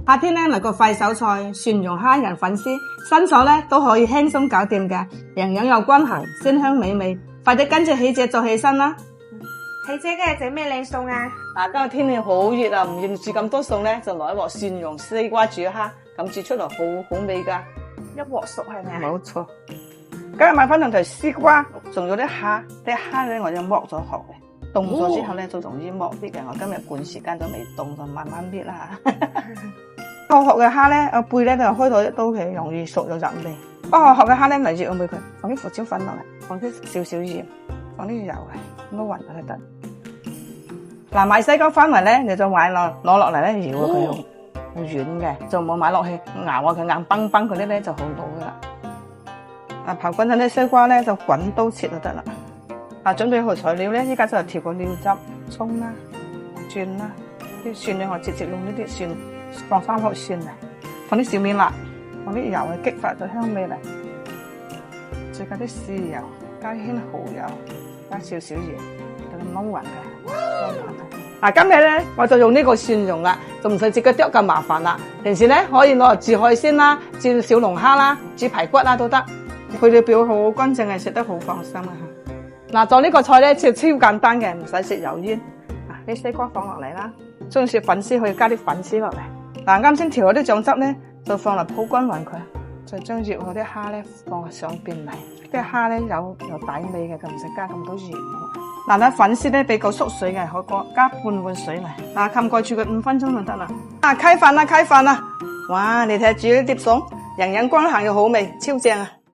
夏天咧嚟個快手菜蒜蓉蝦仁粉絲，新手咧都可以輕鬆搞掂嘅，營養又均衡，鮮香美味。快啲跟住喜姐做起身啦！喜姐今日整咩靚餸啊？嗱，今日天氣好熱啊，唔認住咁多餸咧，就來一鑊蒜蓉西瓜煮蝦，咁煮出嚟好味噶。一鑊熟係咪啊？冇錯。今日買翻兩條絲瓜，仲有啲蝦咧我就剝咗殼嘅。凍咗之後咧就容易剝啲嘅，我今日趕時間就未凍，就慢慢搣啦。殼嘅蝦咧，個背咧就開到一刀嘅，容易熟又入味。不過殼嘅蝦咧嚟熱我俾佢，放啲胡椒粉落嚟，放啲少少鹽，放啲油嘅，咁樣混就得。嗱，買西瓜翻嚟咧，你就買攞落嚟咧搖佢，好軟嘅，就冇買落去熬佢硬崩崩嗰啲咧就好老噶啦。啊，刨滾陣啲西瓜咧就滾刀切就得啦。嗱，準備好材料咧，依家就調個料汁，葱啦、蒜啦，啲蒜咧我直接用呢啲蒜放3粒蒜嚟，放啲小面辣，放啲油去激發咗香味嚟，再加啲豉油、加啲蠔油、加少少鹽，等佢撈勻嘅。嗱，今日咧我就用呢個蒜蓉啦，就唔使自己剁咁麻煩啦。平時咧可以攞嚟煮海鮮啦、煮小龍蝦啦、煮排骨啦都得，佢哋表好乾淨嘅，食得好放心啊！嗱，做呢個菜咧超簡單嘅，唔使食油煙。啲西瓜放落嚟啦，中意食粉絲可以加啲粉絲落嚟。嗱，啱先調嗰啲醬汁咧，就放嚟鋪均勻佢，再將醃好啲蝦咧放上邊嚟。啲蝦咧有底味嘅，就唔使加咁多鹽。嗱，啲粉絲咧比較縮水嘅，可加半碗水嚟。嗱，冚蓋住佢5分鐘就得啦。開飯啦！哇，你睇下煮呢碟餸，營養均衡又好味，超正啊！